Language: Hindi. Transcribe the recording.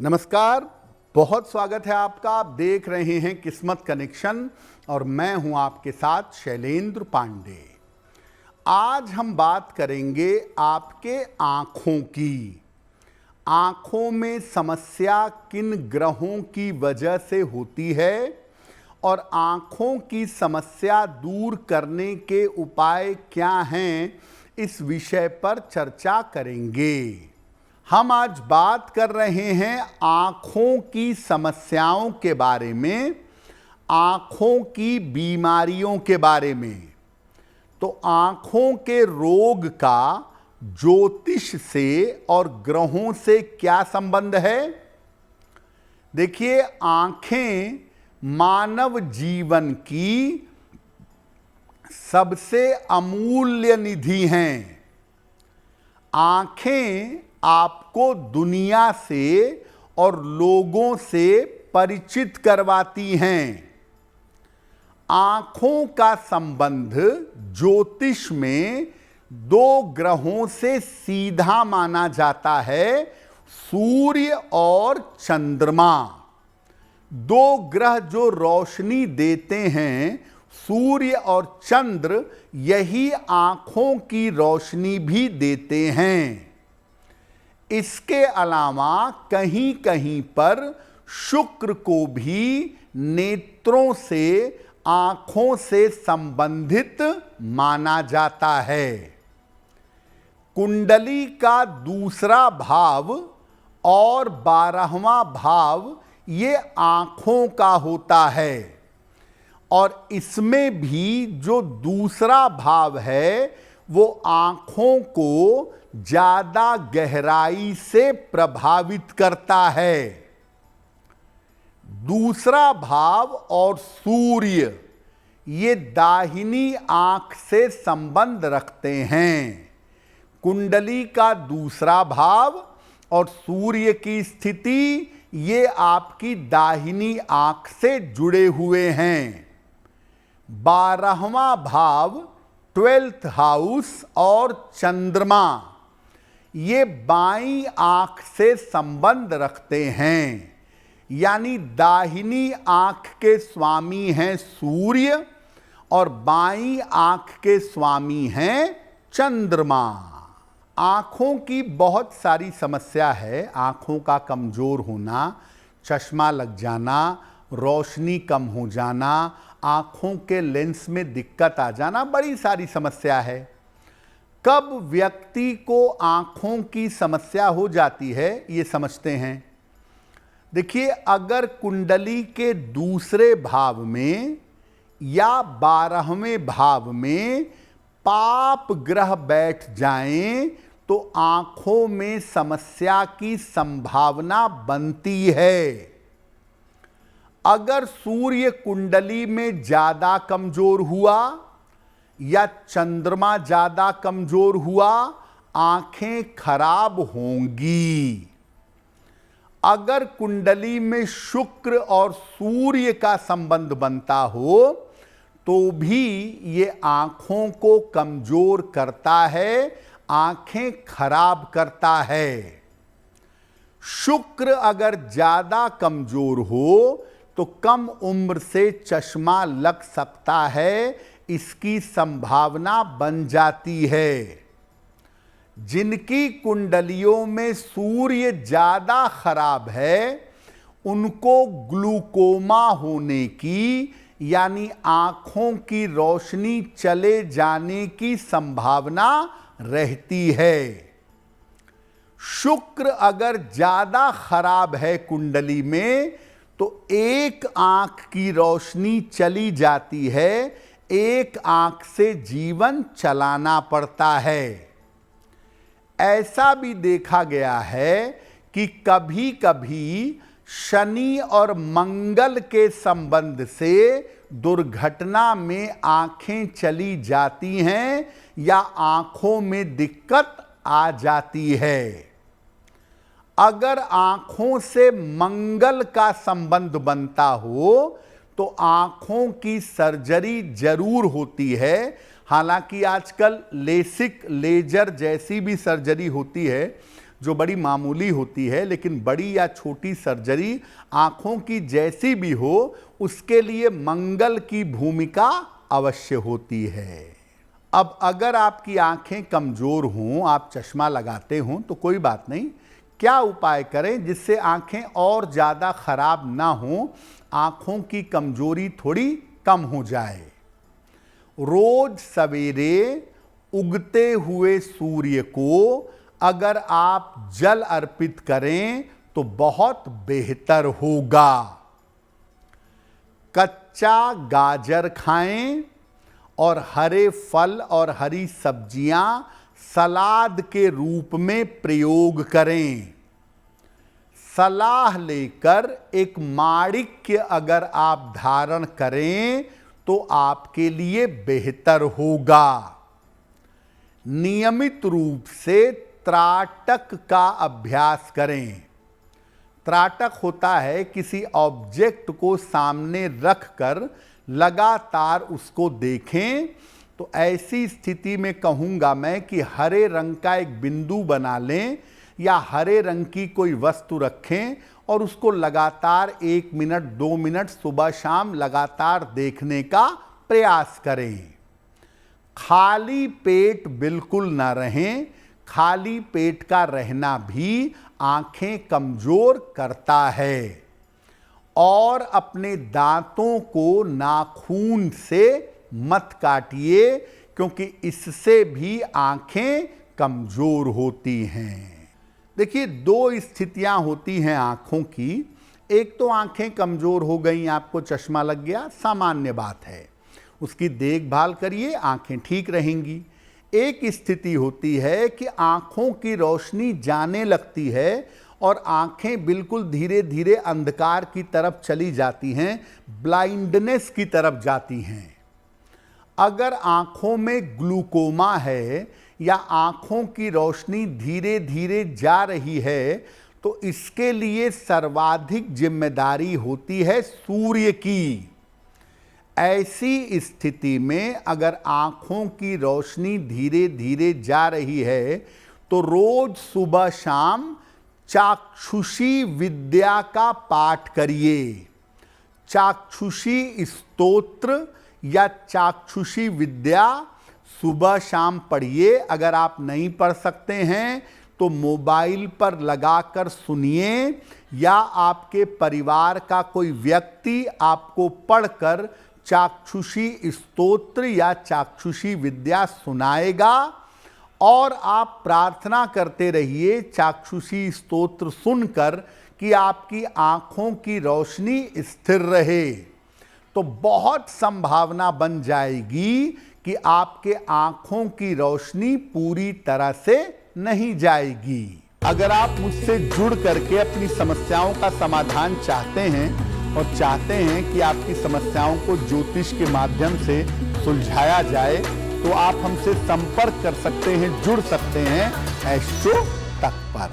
नमस्कार, बहुत स्वागत है आपका। आप देख रहे हैं किस्मत कनेक्शन और मैं हूं आपके साथ शैलेंद्र पांडे। आज हम बात करेंगे आपके आँखों की। आँखों में समस्या किन ग्रहों की वजह से होती है और आँखों की समस्या दूर करने के उपाय क्या हैं, इस विषय पर चर्चा करेंगे। हम आज बात कर रहे हैं आँखों की समस्याओं के बारे में, आँखों की बीमारियों के बारे में। तो आँखों के रोग का ज्योतिष से और ग्रहों से क्या संबंध है? देखिए, आँखें मानव जीवन की सबसे अमूल्य निधि हैं। आँखें आपको दुनिया से और लोगों से परिचित करवाती हैं। आँखों का संबंध ज्योतिष में दो ग्रहों से सीधा माना जाता है, सूर्य और चंद्रमा। दो ग्रह जो रोशनी देते हैं, सूर्य और चंद्र, यही आँखों की रोशनी भी देते हैं। इसके अलावा कहीं कहीं पर शुक्र को भी नेत्रों से, आँखों से संबंधित माना जाता है। कुंडली का दूसरा भाव और 12वां भाव ये आँखों का होता है और इसमें भी जो दूसरा भाव है वो आँखों को ज्यादा गहराई से प्रभावित करता है। दूसरा भाव और सूर्य ये दाहिनी आंख से संबंध रखते हैं। कुंडली का दूसरा भाव और सूर्य की स्थिति ये आपकी दाहिनी आंख से जुड़े हुए हैं। 12वां भाव 12th हाउस और चंद्रमा ये बाईं आंख से संबंध रखते हैं। यानी दाहिनी आंख के स्वामी हैं सूर्य और बाईं आंख के स्वामी हैं चंद्रमा। आंखों की बहुत सारी समस्या है। आंखों का कमजोर होना, चश्मा लग जाना, रोशनी कम हो जाना, आंखों के लेंस में दिक्कत आ जाना, बड़ी सारी समस्या है। कब व्यक्ति को आंखों की समस्या हो जाती है, ये समझते हैं। देखिए, अगर कुंडली के दूसरे भाव में या 12वें भाव में पाप ग्रह बैठ जाएं तो आंखों में समस्या की संभावना बनती है। अगर सूर्य कुंडली में ज्यादा कमजोर हुआ या चंद्रमा ज्यादा कमजोर हुआ, आंखें खराब होंगी। अगर कुंडली में शुक्र और सूर्य का संबंध बनता हो तो भी ये आंखों को कमजोर करता है, आंखें खराब करता है। शुक्र अगर ज्यादा कमजोर हो तो कम उम्र से चश्मा लग सकता है, इसकी संभावना बन जाती है। जिनकी कुंडलियों में सूर्य ज्यादा खराब है उनको ग्लूकोमा होने की, यानी आंखों की रोशनी चले जाने की संभावना रहती है। शुक्र अगर ज्यादा खराब है कुंडली में तो एक आंख की रोशनी चली जाती है, एक आंख से जीवन चलाना पड़ता है। ऐसा भी देखा गया है कि कभी कभी शनि और मंगल के संबंध से दुर्घटना में आंखें चली जाती हैं या आंखों में दिक्कत आ जाती है। अगर आंखों से मंगल का संबंध बनता हो तो आंखों की सर्जरी जरूर होती है। हालांकि आजकल लेसिक, लेजर जैसी भी सर्जरी होती है, जो बड़ी मामूली होती है, लेकिन बड़ी या छोटी सर्जरी आँखों की जैसी भी हो, उसके लिए मंगल की भूमिका अवश्य होती है। अब अगर आपकी आंखें कमज़ोर हों, आप चश्मा लगाते हों, तो कोई बात नहीं। क्या उपाय करें जिससे आंखें और ज़्यादा खराब ना हों, आंखों की कमज़ोरी थोड़ी कम हो जाए? रोज सवेरे उगते हुए सूर्य को अगर आप जल अर्पित करें तो बहुत बेहतर होगा। कच्चा गाजर खाएं और हरे फल और हरी सब्जियां सलाद के रूप में प्रयोग करें। सलाह लेकर एक माणिक्य अगर आप धारण करें तो आपके लिए बेहतर होगा। नियमित रूप से त्राटक का अभ्यास करें। त्राटक होता है किसी ऑब्जेक्ट को सामने रखकर लगातार उसको देखें। तो ऐसी स्थिति में कहूँगा मैं कि हरे रंग का एक बिंदु बना लें या हरे रंग की कोई वस्तु रखें और उसको लगातार 1 मिनट 2 मिनट सुबह शाम लगातार देखने का प्रयास करें। खाली पेट बिल्कुल ना रहें। खाली पेट का रहना भी आंखें कमज़ोर करता है। और अपने दांतों को नाखून से मत काटिए, क्योंकि इससे भी आंखें कमज़ोर होती हैं। देखिए, 2 स्थितियां होती हैं आंखों की। एक तो आंखें कमज़ोर हो गई, आपको चश्मा लग गया, सामान्य बात है, उसकी देखभाल करिए, आंखें ठीक रहेंगी। एक स्थिति होती है कि आंखों की रोशनी जाने लगती है और आंखें बिल्कुल धीरे धीरे अंधकार की तरफ चली जाती हैं, ब्लाइंडनेस की तरफ जाती हैं। अगर आंखों में ग्लूकोमा है या आंखों की रोशनी धीरे धीरे जा रही है, तो इसके लिए सर्वाधिक जिम्मेदारी होती है सूर्य की। ऐसी स्थिति में अगर आंखों की रोशनी धीरे धीरे जा रही है तो रोज सुबह शाम चाक्षुषी विद्या का पाठ करिए। चाक्षुषी स्तोत्र या चाक्षुषी विद्या सुबह शाम पढ़िए। अगर आप नहीं पढ़ सकते हैं तो मोबाइल पर लगाकर सुनिए, या आपके परिवार का कोई व्यक्ति आपको पढ़कर चाक्षुषी स्तोत्र या चाक्षुषी विद्या सुनाएगा और आप प्रार्थना करते रहिए चाक्षुषी स्तोत्र सुनकर कि आपकी आंखों की रोशनी स्थिर रहे। तो बहुत संभावना बन जाएगी कि आपके आंखों की रोशनी पूरी तरह से नहीं जाएगी। अगर आप मुझसे जुड़ करके अपनी समस्याओं का समाधान चाहते हैं और चाहते हैं कि आपकी समस्याओं को ज्योतिष के माध्यम से सुलझाया जाए, तो आप हमसे संपर्क कर सकते हैं, जुड़ सकते हैं एस्ट्रो तक पर।